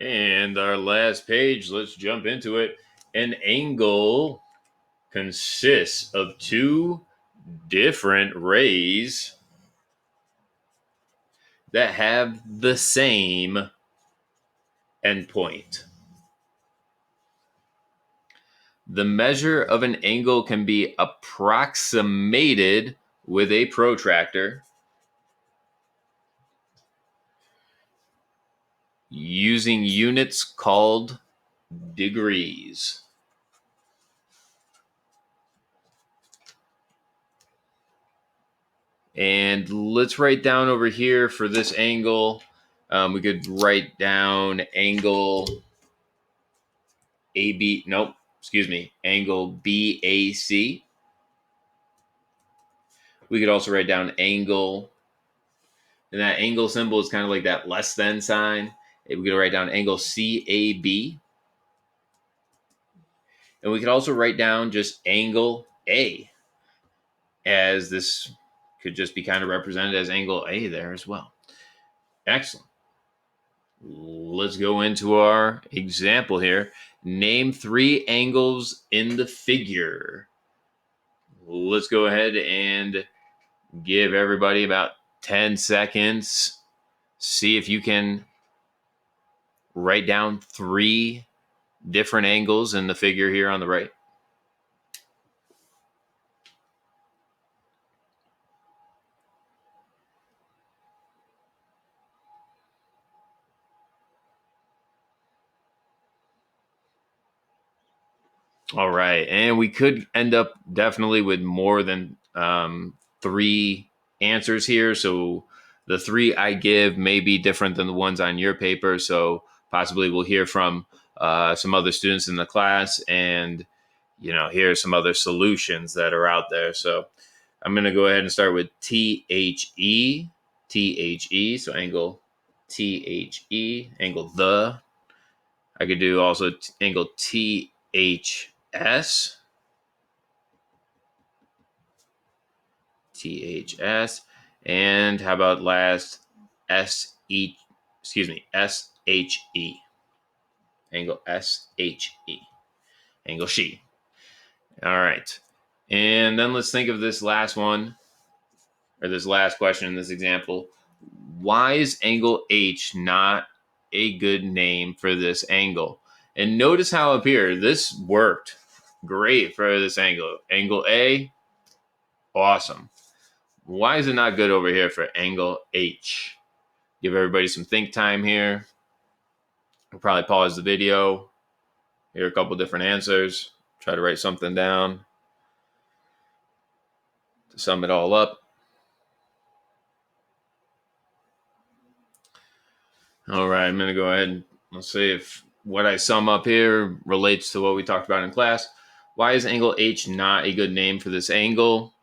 And our last page, let's jump into it. An angle consists of two different rays that have the same endpoint. The measure of an angle can be approximated with a protractor using units called degrees. And let's write down over here for this angle. We could write down angle AB. Nope, excuse me. Angle BAC. We could also write down angle. And that angle symbol is kind of like that less than sign. We could write down angle CAB. And we could also write down just angle A, as this could just be kind of represented as angle A there as well. Excellent. Let's go into our example here. Name three angles in the figure. Let's go ahead and give everybody about 10 seconds. See if you can write down three different angles in the figure here on the right. All right. And we could end up definitely with more than three answers here. So the three I give may be different than the ones on your paper. So possibly we'll hear from some other students in the class and, hear some other solutions that are out there. So I'm going to go ahead and start with THE. THE. So angle THE, angle the. I could do also angle THS. THS. And how about last SE, SHE. Angle SHE. Angle she. All right. And then let's think of this last one, or this last question in this example. Why is angle H not a good name for this angle? And notice how up here, this worked great for this angle. Angle A, awesome. Why is it not good over here for angle H? Give everybody some think time here. I'll probably pause the video, hear a couple different answers, try to write something down to sum it all up. All right, I'm going to go ahead and let's see if what I sum up here relates to what we talked about in class. Why is angle H not a good name for this angle?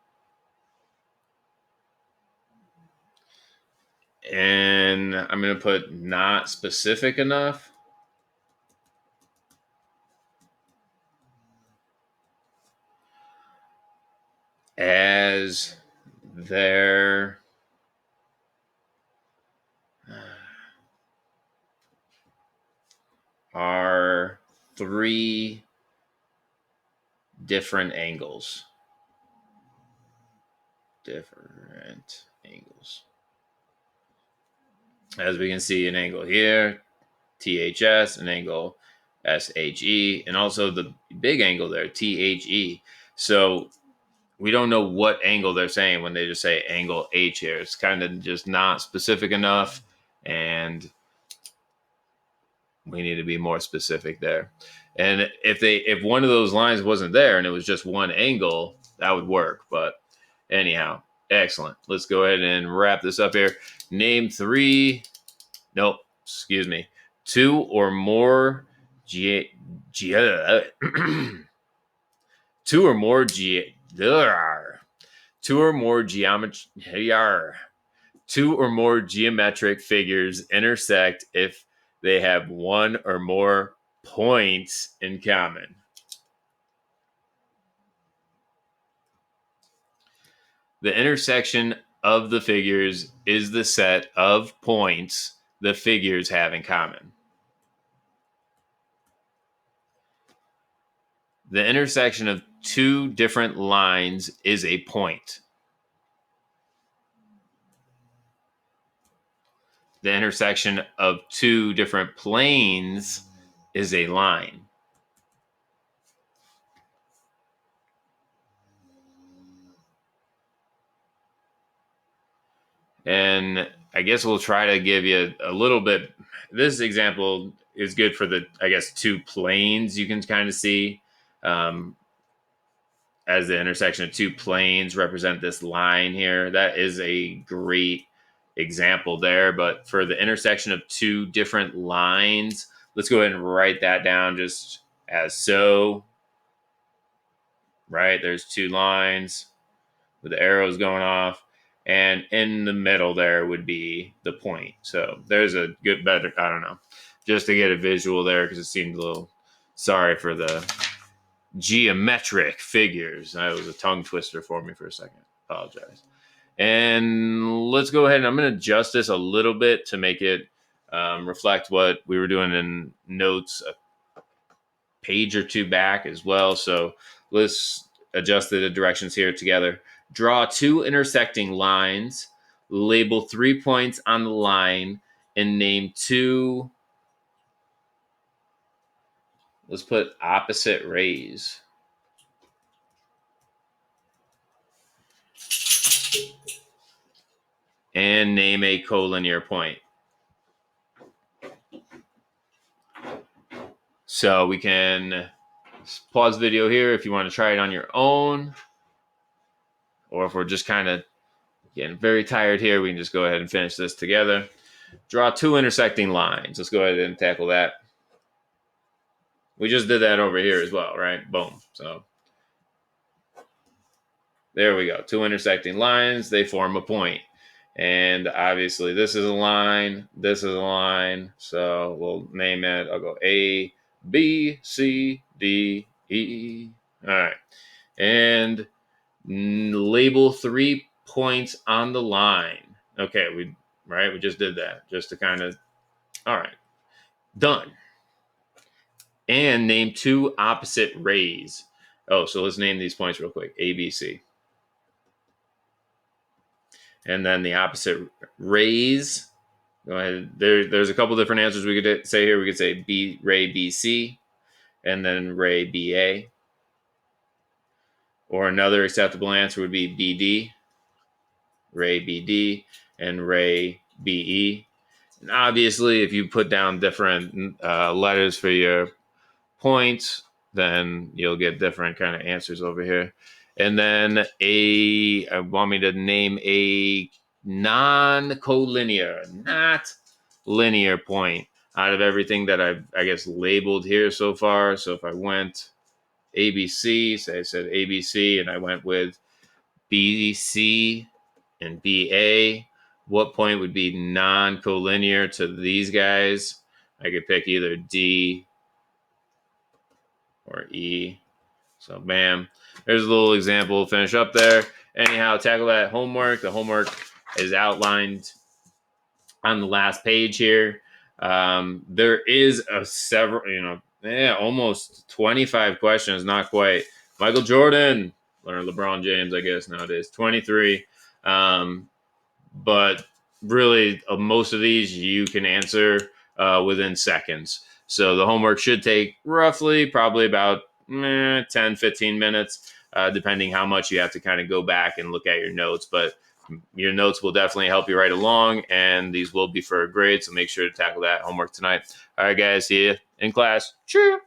And I'm going to put not specific enough. As there are three different angles. Different angles. As we can see, an angle here, THS, an angle SHE, and also the big angle there, THE. So we don't know what angle they're saying when they just say angle H here. It's kind of just not specific enough, and we need to be more specific there. And if one of those lines wasn't there and it was just one angle, that would work. But anyhow, excellent. Let's go ahead and wrap this up here. Name two or more two or more geometric figures intersect if they have one or more points in common. The intersection of the figures is the set of points the figures have in common. The intersection of two different lines is a point. The intersection of two different planes is a line. And I guess we'll try to give you a little bit. This example is good for the, I guess, two planes you can kind of see. As the intersection of two planes represent this line here. That is a great example there. But for the intersection of two different lines, let's go ahead and write that down just as so. Right? There's two lines with the arrows going off. And in the middle there would be the point. So there's a good, better, I don't know, just to get a visual there because it seemed a little, sorry for the geometric figures. That was a tongue twister for me for a second. Apologize. And let's go ahead and I'm going to adjust this a little bit to make it reflect what we were doing in notes a page or two back as well. So let's adjust the directions here together. Draw two intersecting lines, label 3 points on the line, and name two, let's put opposite rays. And name a collinear point. So we can pause video here if you want to try it on your own. Or if we're just kind of getting very tired here, we can just go ahead and finish this together. Draw two intersecting lines. Let's go ahead and tackle that. We just did that over here as well, right? Boom. So there we go. Two intersecting lines. They form a point. And obviously this is a line. This is a line. So we'll name it. I'll go A, B, C, D, E. All right. And label 3 points on the line. Okay, we just did that just to kind of, all right, done. And name two opposite rays. Oh, so let's name these points real quick. A, B, C. And then the opposite rays. Go ahead. There's a couple different answers we could say here. We could say B ray BC and then ray BA. Or another acceptable answer would be BD, ray BD, and ray BE. And obviously, if you put down different letters for your points, then you'll get different kind of answers over here. And then I want me to name a non-collinear, not linear point out of everything that I've, I guess, labeled here so far. So if I went ABC, say I said ABC, and I went with BC and BA, what point would be non-collinear to these guys? I could pick either D or E. So bam, there's a little example. Finish up there. Anyhow, tackle that homework. The homework is outlined on the last page here. There is almost 25 questions, not quite. Michael Jordan, or LeBron James, I guess nowadays, 23. But really, most of these you can answer within seconds. So the homework should take probably about 10, 15 minutes, depending how much you have to kind of go back and look at your notes. But your notes will definitely help you right along, and these will be for a grade. So make sure to tackle that homework tonight. All right, guys, see you in class. Cheers.